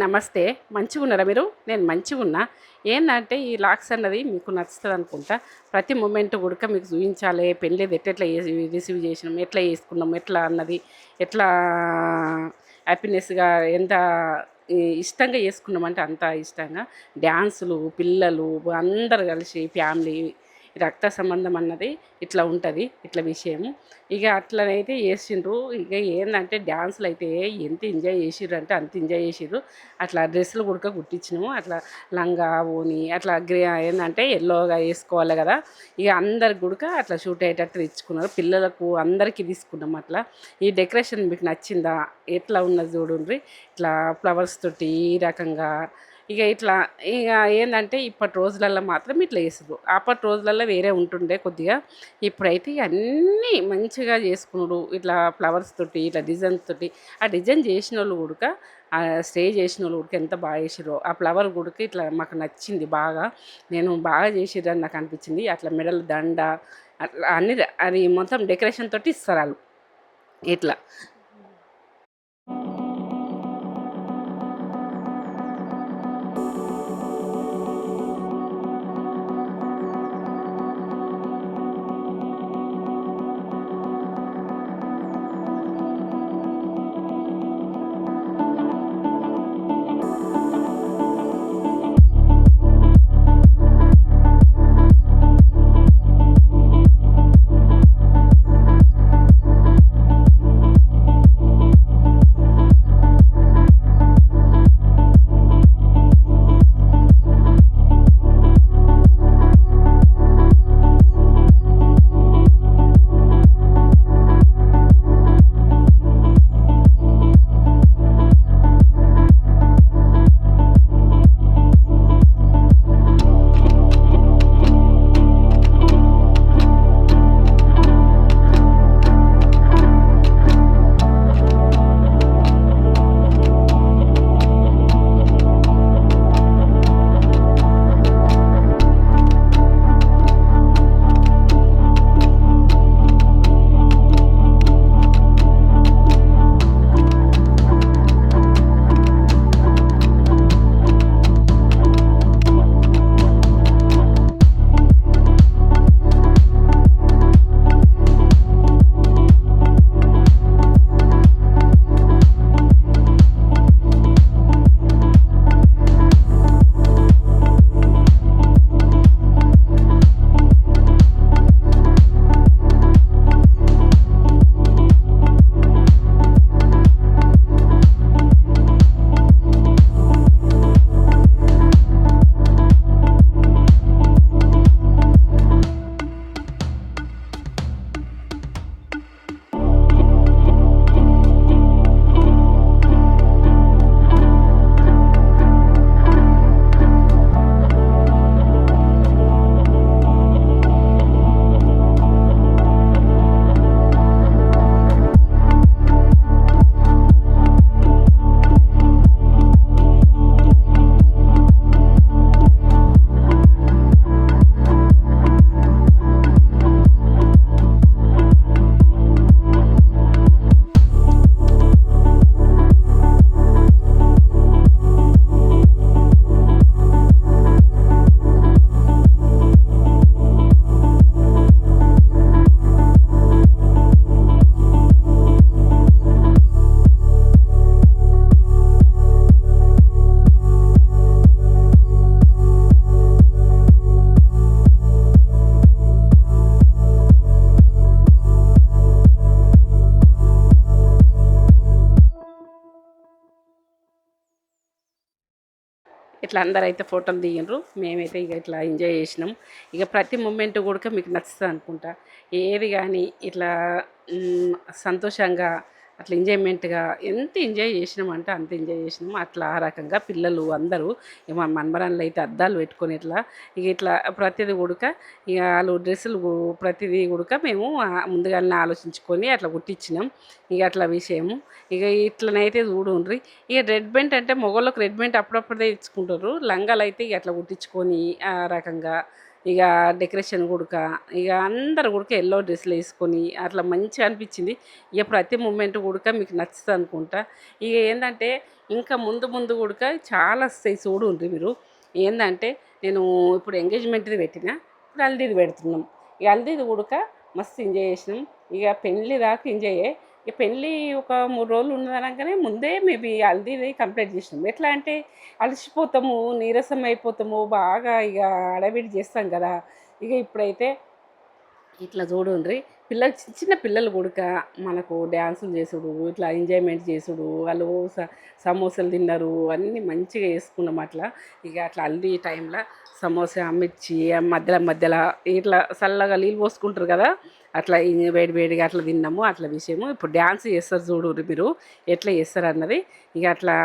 నమస్తే. మంచిగున్నారా మీరు? నేను మంచిగున్నా. ఏందంటే ఈ లాక్స్ అన్నది మీకు నచ్చుతదనుకుంటా. ప్రతి మూమెంట్ గూడక మీకు చూయించాలే పెళ్ళిది ఎట్లెట్లా రిసీవ్ చేసినాం, ఎట్లా చేసుకున్నాం, ఎట్లా అన్నది, ఎట్లా హ్యాపీనెస్‌గా ఎంత ఇష్టంగా చేసుకున్నామంటే అంత ఇష్టంగా. డాన్సులు, పిల్లలు అందరూ కలిసి ఫ్యామిలీ రక్త సంబంధం అన్నది ఇట్లా ఉంటది. ఇట్లా విషయము. ఇక అట్లనైతే చేసిండ్రు. ఇక ఏందంటే డాన్సులయితే ఎంత ఎంజాయ్ చేసిర్రంటే అంత ఎంజాయ్ చేసిర్రు. అట్లా డ్రెస్సులు కూడా కుట్టించినాము. అట్లా లంగా, ఓణి అట్లా ఏందంటే యెల్లోగా వేసుకోవాలి కదా! ఇక అందరికి కూడా అట్లా షూట్ అయ్యేటట్టు తెచ్చుకున్నారు. పిల్లలకు అందరికీ తీసుకున్నాం అట్లా. ఈ డెకరేషన్ మీకు నచ్చిందా? ఎట్లా ఉన్నది చూడుండ్రి. ఇట్లా ఫ్లవర్స్ తోటి ఈ రకంగా ఇక ఏందంటే ఇప్పటి రోజులల్లో మాత్రం ఇట్లా చేస్తుర్రు. అప్పటి రోజులల్లో వేరే ఉంటుండే కొద్దిగా. ఇప్పుడైతే ఇక అన్నీ మంచిగా చేసుకునుడు. ఇట్లా ఫ్లవర్స్ తోటి, ఇట్లా డిజైన్స్ తోటి. ఆ డిజైన్ చేసినోళ్ళు కూడక స్టే చేసినోళ్ళు కూడక ఎంత బాగా చేసిర్రో. ఆ ఫ్లవర్ కూడక ఇట్లా మాకు నచ్చింది బాగా. నేను బాగా చేసిర్రని నాకు అనిపించింది. అట్లా మెడల దండ అట్లా అన్ని అది మొత్తం డెకరేషన్ తోటి ఇస్తారు ఆళ్ళు. ఇట్లా. ఇట్లా అందరైతే ఫోటోలు దిగిండ్రు. మేమైతే ఇక ఇట్లా ఎంజాయ్ చేసినాం. ఇక ప్రతి మూమెంట్ కూడా మీకు నచ్చుతుంది అనుకుంటా. ఏది కానీ ఇట్లా సంతోషంగా అట్లా ఎంజాయ్మెంట్గా ఎంత ఎంజాయ్ చేసినామంటే అంత ఎంజాయ్ చేసినాం. అట్లా ఆ రకంగా పిల్లలు అందరూ ఇక మా మనమరాళ్ళు అయితే అద్దాలు పెట్టుకొని ఇట్లా ప్రతిదీ కూడక ఇక వాళ్ళు డ్రెస్సులు ప్రతిదీ కూడక మేము ముందుగానే ఆలోచించుకొని అట్లా కుట్టించినాం. ఇక అట్లా విషయము. ఇక ఇట్లనైతే చూడుండ్రి. ఇక రెడ్ బెంట్ అంటే మొగోళ్ళకి రెడ్ బెంట్ అప్పుడప్పుడే ఇచ్చుకుంటారు. లంగాలు అయితే ఇక అట్లా కుట్టించుకొని ఆ రకంగా ఇక డెకరేషన్ కూడక ఇక అందరు కూడక ఎల్లో డ్రెస్సులు వేసుకొని అట్లా మంచిగా అనిపించింది. ఇక ప్రతి మూమెంట్ కూడక మీకు నచ్చుతుంది అనుకుంటా. ఇక ఏంటంటే ఇంకా ముందు ముందు కూడక చాలా వస్తాయి చూడుండ్రి మీరు. ఏంటంటే నేను ఇప్పుడు ఎంగేజ్మెంట్ది పెట్టిన, ఇప్పుడు హల్దీది పెడుతున్నాం. ఇక హల్దీది కూడక మస్తు ఎంజాయ్ చేసినాం. ఇక పెళ్ళి దాకా ఎంజాయే. ఇక పెళ్ళి ఒక 3 రోజులు ఉన్నదనగానే ముందే మేబీ హల్దీది కంప్లీట్ చేసినాం. ఎట్లా అంటే అలసిపోతాము, నీరసం అయిపోతాము, బాగా ఇక హడావిడి చేస్తాం కదా. ఇక ఇప్పుడైతే ఇట్లా చూడుండ్రి పిల్లలు చిన్న చిన్న పిల్లలు కూడక మనకు డ్యాన్సులు చేసుడు, ఇట్లా ఎంజాయ్మెంట్ చేసుడు, వాళ్ళు సమోసాలు తిన్నారు, అన్నీ మంచిగా వేసుకున్నాం అట్లా. ఇక అట్లా హల్దీ టైంలో సమోసా, మిర్చి మధ్యలో మధ్యలో ఇట్లా చల్లగా నీళ్ళు పోసుకుంటారు కదా, అట్లా వేడి వేడిగా అట్లా తిన్నాము. అట్లా విషయము. ఇప్పుడు డ్యాన్స్ చేస్తారు చూడుర్రి మీరు ఎట్లా చేస్తారు అన్నది. ఇక అట్లా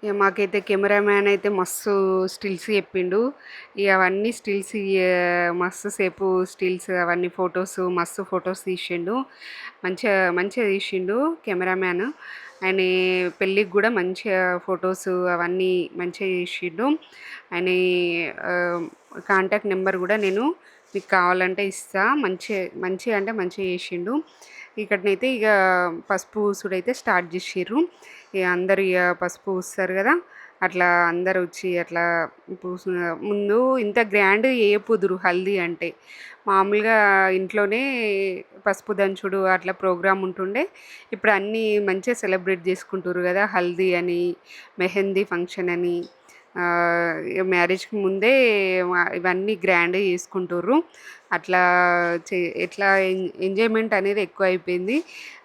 ఇక మాకైతే కెమెరామ్యాన్ అయితే మస్తు స్టిల్స్ చెప్పిండు. ఇక అవన్నీ స్టిల్స్ మస్తు సేపు స్టిల్స్ అవన్నీ ఫొటోస్ మస్తు ఫొటోస్ తీసిండు. మంచిగా మంచిగా తీసిండు కెమెరామ్యాన్. ఆయన పెళ్ళికి కూడా మంచిగా ఫొటోస్ అవన్నీ మంచిగా చేసిండు. ఆయన కాంటాక్ట్ నెంబర్ కూడా నేను మీకు కావాలంటే ఇస్తా. మంచిగా అంటే మంచిగా చేసిండు. ఇక్కడనైతే ఇక పసుపు పూసుడైతే స్టార్ట్ చేసిర్రు. ఇక అందరు ఇక పసుపు పూస్తారు కదా, అట్లా అందరు వచ్చి అట్లా పూసు. ముందు ఇంత గ్రాండ్ చేయకపోదురు హల్దీ అంటే. మామూలుగా ఇంట్లోనే పసుపు దంచుడు అట్లా ప్రోగ్రామ్ ఉంటుండే. ఇప్పుడు అన్నీ మంచిగా సెలబ్రేట్ చేసుకుంటారు కదా, హల్దీ అని, మెహందీ ఫంక్షన్ అని, ఇగ మ్యారేజ్‌కి ముందే ఇవన్నీ గ్రాండ్‌గా చేసుకుంటుర్రు. అట్లా ఎట్లా ఎంజాయ్‌మెంట్ అనేది ఎక్కువైపోయింది.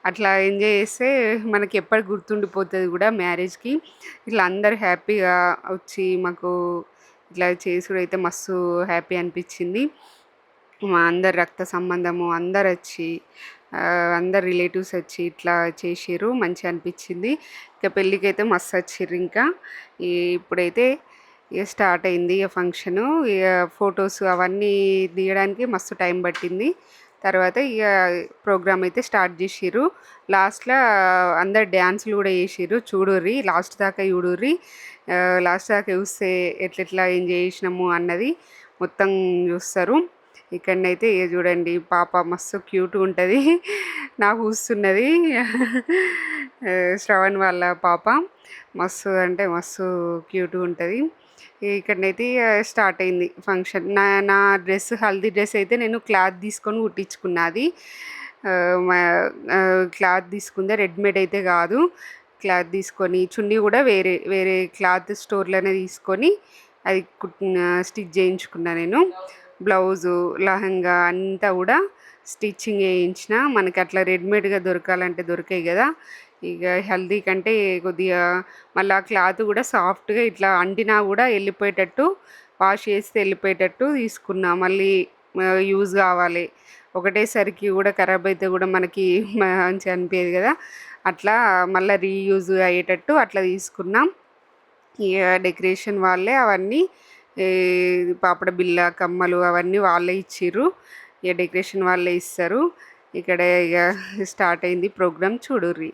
అట్లా ఎంజాయ్ చేస్తే మనకి ఎప్పటికి గుర్తుండిపోతది కూడా మ్యారేజ్‌కి. ఇట్లా అందరూ హ్యాపీగా వచ్చి మాకు ఇట్లా చేసుడైతే మస్తు హ్యాపీ అనిపించింది. మా అందరు రక్త సంబంధము అందరొచ్చి అందరు రిలేటివ్స్ వచ్చి ఇట్లా చేసిర్రు. మంచిగా అనిపించింది. ఇక పెళ్ళికైతే మస్తు వచ్చిర్రింకా. ఇప్పుడైతే ఇక స్టార్ట్ అయింది ఇక ఫంక్షను. ఇక ఫొటోస్ అవన్నీ దిగడానికి మస్తు టైం పట్టింది. తర్వాత ఇక ప్రోగ్రామ్ అయితే స్టార్ట్ చేసిర్రు. లాస్ట్‌లో అందరు డాన్సులు కూడా చేసిర్రు. చూడుర్రి లాస్ట్ దాకా చూడుర్రి. లాస్ట్ దాకా చూస్తే ఎట్లెట్లా ఎంజాయ్ చేసినాము అన్నది మొత్తం చూస్తారు. ఇక్కడనైతే ఇగ చూడండి పాప మస్తు క్యూట్‌గా ఉంటది. నాకు చూస్తున్నది. శ్రవణ్ వాళ్ళ పాప మస్తు అంటే మస్తు క్యూట్‌గా ఉంటది. ఇక్కడనైతే ఇగ స్టార్ట్ అయింది ఫంక్షన్. నా నా డ్రెస్ హల్దీ డ్రెస్ అయితే నేను క్లాత్ తీసుకొని కుట్టించుకున్నా అది. మా క్లాత్ తీసుకుందే రెడీమేడ్ అయితే కాదు. క్లాత్ తీసుకొని చున్నీ కూడా వేరే వేరే క్లాత్ స్టోర్‌లోనే తీసుకొని అది స్టిచ్ చేయించుకున్నా నేను. బ్లౌజు, లెహంగా అంతా కూడా స్టిచ్చింగ్ చేయించిన. మనకి అట్లా రెడీమేడ్‌గా దొరకాలంటే దొరికాయి కదా! ఇక హల్దీ కంటే కొద్దిగా మళ్ళీ ఆ క్లాత్ కూడా సాఫ్ట్‌గా ఇట్లా అంటినా కూడా వెళ్ళిపోయేటట్టు వాష్ చేస్తే వెళ్ళిపోయేటట్టు తీసుకున్నా. మళ్ళీ యూజ్ కావాలి. ఒకటేసరికి కూడా ఖరాబ్ అయితే కూడా మనకి మంచిగా అనిపియదు కదా! అట్లా మళ్ళీ రీయూజ్ అయ్యేటట్టు అట్లా తీసుకున్నాం. ఇక డెకరేషన్ వాళ్ళే అవన్నీ ఈ పాపడ బిళ్ళ, కమ్మలు అవన్నీ వాళ్ళే ఇచ్చిర్రు. ఇక డెకరేషన్ వాళ్ళే ఇస్తారు. ఇక్కడ ఇక స్టార్ట్ అయింది ప్రోగ్రామ్ చూడుర్రి.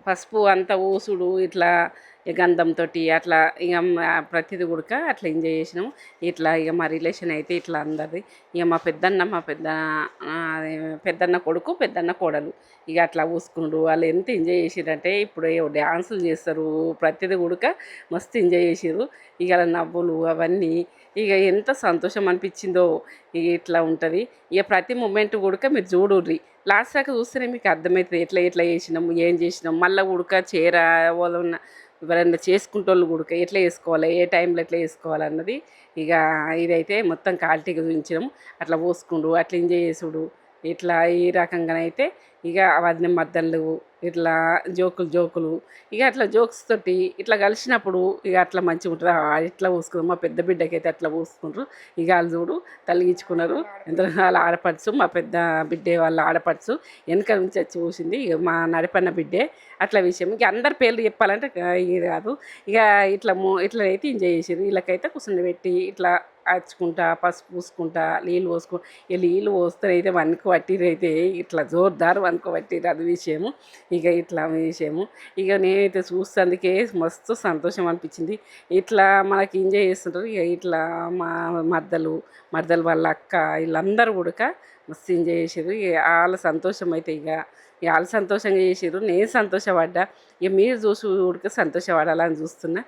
పసుపు అంతా ఊసుడు ఇట్లా గంధంతోటి అట్లా ఇక ప్రతిది కూడా అట్లా ఎంజాయ్ చేసినాం. ఇట్లా ఇక మా రిలేషన్ అయితే ఇట్లా అందరిది. ఇక మా పెద్దన్న అదే పెద్దన్న కొడుకు పెద్దన్న కోడలు ఇక అట్లా ఊసుకుండ్రు. వాళ్ళు ఎంత ఎంజాయ్ చేసిరంటే ఇప్పుడు డ్యాన్సులు చేస్తారు, ప్రతిది కూడా మస్తు ఎంజాయ్ చేసిర్రు. ఇక అలా నవ్వులు అవన్నీ ఇక ఎంత సంతోషం అనిపించిందో. ఇక ఇట్లా ఉంటుంది. ఇక ప్రతి మూమెంట్ కూడా మీరు చూడుర్రి, లాస్ట్ దాకా చూస్తేనే మీకు అర్థమవుతుంది ఎట్లా ఎట్లా చేసినాము ఏం చేసినాం. మళ్ళీ చీర వాళ్ళ ఎవరైనా చేసుకుంటోళ్ళు ఎట్లా చేసుకోవాలి, ఏ టైంలో ఎట్లా చేసుకోవాలన్నది ఇక ఇదైతే మొత్తం క్వాలిటీగా చూపించడం. అట్లా పోసుకుండు అట్లా ఎంజాయ్ చేసుడు ఇట్లా ఈ రకంగానైతే ఇక వదిన మర్దళ్ళు ఇట్లా జోకులు ఇక అట్లా జోక్స్ తోటి ఇట్లా కలిసినప్పుడు ఇక అట్లా మంచిగా ఉంటుంది. ఇట్లా పూసుకున్నారు మా పెద్ద బిడ్డకైతే అట్లా పూసుకుంటారు. ఇక వాళ్ళు చూడు తలిగించుకున్నారు. ఎంత వాళ్ళ ఆడపడుచు మా పెద్ద బిడ్డే వాళ్ళ ఆడపడుచు వెనక నుంచి వచ్చి చూసింది. ఇక మా నడిపన్న బిడ్డే అట్లా విషయం. ఇక అందరి పేర్లు చెప్పాలంటే ఇది కాదు. ఇక ఇట్లా అయితే ఎంజాయ్ చేసారు. వీళ్ళకైతే కూర్చొని పెట్టి ఇట్లా అరుచుకుంటా పసుపు పూసుకుంటా నీళ్ళు పోసుకు ఇక నీళ్ళు పోస్తేనైతే వణుకు పట్టిరైతే ఇట్లా జోర్దారు వణుకు పట్టిరు. అది విషయము. ఇక ఇట్లా విషయము. ఇక నేనైతే చూస్తేందుకే మస్తు సంతోషం అనిపించింది. ఇట్లా మనకి ఎంజాయ్ చేస్తుంటారు. ఇక ఇట్లా మా మర్దలు వాళ్ళ అక్క వీళ్ళందరూ కూడా మస్తు ఎంజాయ్ చేసారు. ఇక వాళ్ళ సంతోషం అయితే ఇక వాళ్ళు సంతోషంగా చేసారు, నేను సంతోషపడ్డా. ఇక మీరు చూసి కూడా సంతోషపడాలని చూస్తున్నా.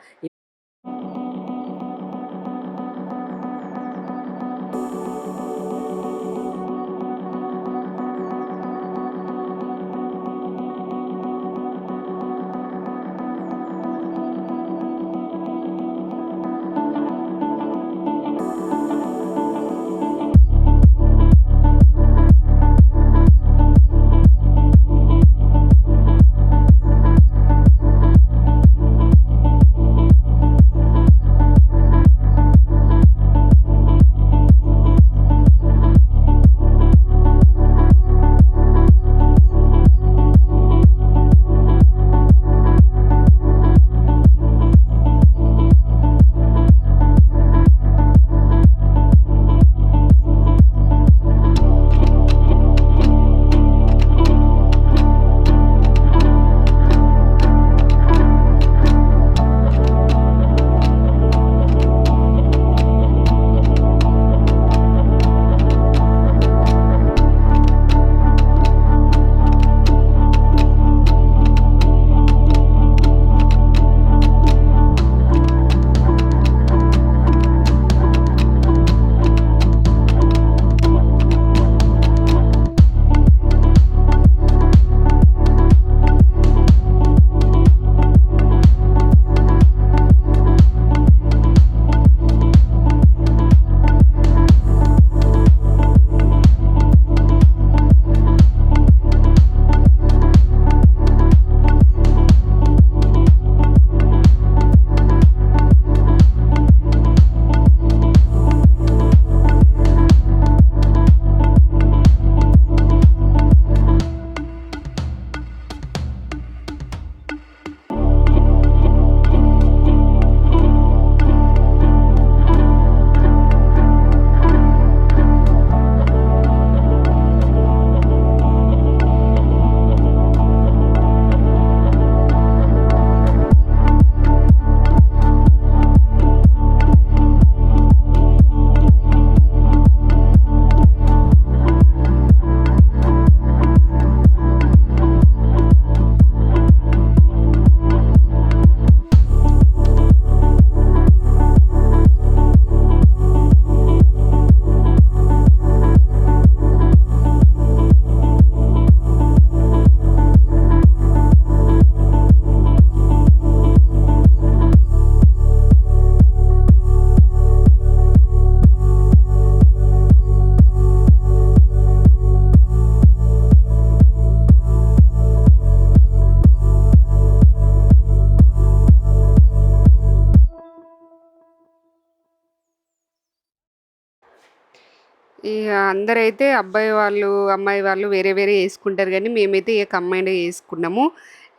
ఇగ అందరైతే అబ్బాయి వాళ్ళు, అమ్మాయి వాళ్ళు వేరే వేరే యేసుకుంటారు గానీ, మేమైతే ఇగ కంబైన్డ్‌గా యేసుకున్నాము.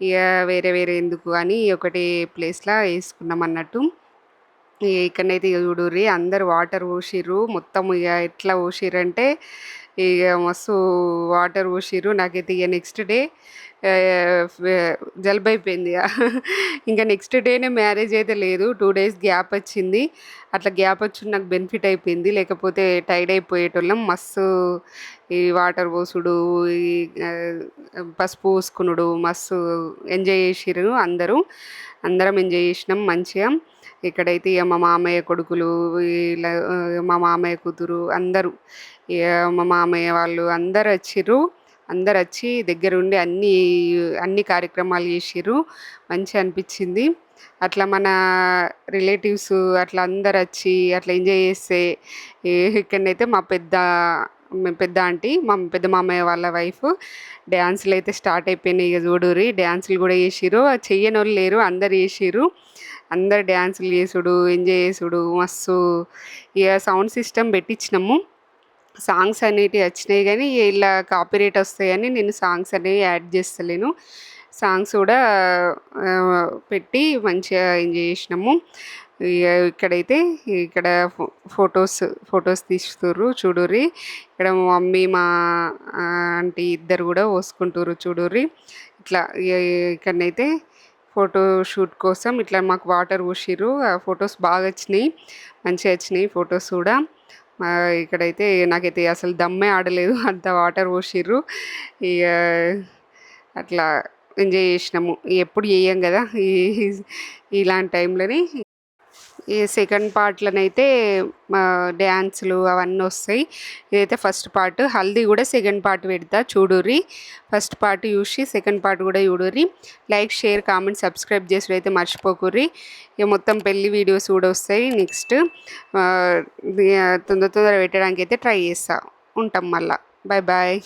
ఇగ వేరే వేరే ఎందుకు అని ఒకటే ప్లేస్‌లా యేసుకున్నామన్నట్టు. ఇక్కడనైతే ఇగ చూడుర్రి అందరూ వాటర్ పోషిర్రు. మొత్తం ఇగ ఎట్లా పోషిర్రంటే ఇక మస్తు వాటర్ పోసిర్రు. నాకైతే ఇక నెక్స్ట్ డే జలుబు అయిపోయింది ఇక. ఇంకా నెక్స్ట్ డేనే మ్యారేజ్ అయితే లేదు, 2 days గ్యాప్ వచ్చింది. అట్లా గ్యాప్ వచ్చి నాకు బెనిఫిట్ అయిపోయింది, లేకపోతే టైర్డ్ అయిపోయేటోళ్ళం. మస్తు ఈ వాటర్ పోసుడు, ఈ పసుపు పూసుకునుడు మస్తు ఎంజాయ్ చేసిర్రు అందరూ. అందరం ఎంజాయ్ చేసినాం మంచిగా. ఇక్కడైతే ఇక మా మామయ్య కొడుకులు, ఇలా మా మామయ్య కూతురు అందరూ, ఇక మా మామయ్య వాళ్ళు అందరు వచ్చిర్రు. అందరు వచ్చి దగ్గరుండి అన్ని కార్యక్రమాలు చేసిర్రు. మంచిగా అనిపించింది. అట్లా మన రిలేటివ్స్ అట్లా అందరు వచ్చి అట్లా ఎంజాయ్ చేస్తే, ఇక్కడనైతే మా పెద్ద ఆంటీ, మా పెద్ద మామయ్య వాళ్ళ వైఫ్ డ్యాన్సులు అయితే స్టార్ట్ అయిపోయినాయి. ఇక చూడుర్రి, డ్యాన్సులు కూడా చేసిర్రు. చెయ్యని వాళ్ళు లేరు, అందరు చేసిర్రు. అందరు డ్యాన్సులు చేసుడు, ఎంజాయ్ చేసుడు మస్తు. ఇక సౌండ్ సిస్టమ్ పెట్టించినాము. సాంగ్స్ అనేటివి వచ్చినాయి కానీ ఇలా కాపీరైట్ వస్తాయని నేను సాంగ్స్ అనేవి యాడ్ చేస్తలేను. సాంగ్స్ కూడా ఆ, పెట్టి మంచిగా ఎంజాయ్ చేసినాము. ఇక్కడైతే ఇక్కడ ఫొటోస్ తీస్తుర్రు చూడుర్రి. ఇక్కడ మా మమ్మీ, మా ఆంటీ ఇద్దరు కూడా పోసుకుంటుర్రు చూడుర్రి. ఇట్లా ఇక్కడనైతే ఫోటో షూట్ కోసం ఇట్లా మాకు వాటర్ పోసిర్రు. ఆ ఫొటోస్ బాగా వచ్చినాయి, మంచిగా వచ్చినాయి ఫొటోస్ కూడా. ఆ, ఇక్కడైతే నాకైతే అసలు దమ్మే ఆడలేదు, అంత వాటర్ పోసిర్రు. ఇక అట్లా ఎంజాయ్ చేసినాము. ఎప్పుడు చేయం కదా ఇలాంటి టైంలోని. ఈ సెకండ్ పార్ట్లోనైతే డ్యాన్సులు అవన్నీ వస్తాయి. ఇదైతే ఫస్ట్ పార్ట్. హల్దీ కూడా సెకండ్ పార్ట్ పెడతా చూడుర్రి. ఫస్ట్ పార్ట్ చూసి సెకండ్ పార్ట్ కూడా చూడుర్రి. లైక్, షేర్, కామెంట్, సబ్స్క్రైబ్ చేసుడు అయితే మర్చిపోకుర్రి. ఇక మొత్తం పెళ్ళి వీడియోస్ కూడా వస్తాయి నెక్స్ట్. తొందర పెట్టడానికి అయితే ట్రై చేస్తా. ఉంటాం మళ్ళా. Bye bye.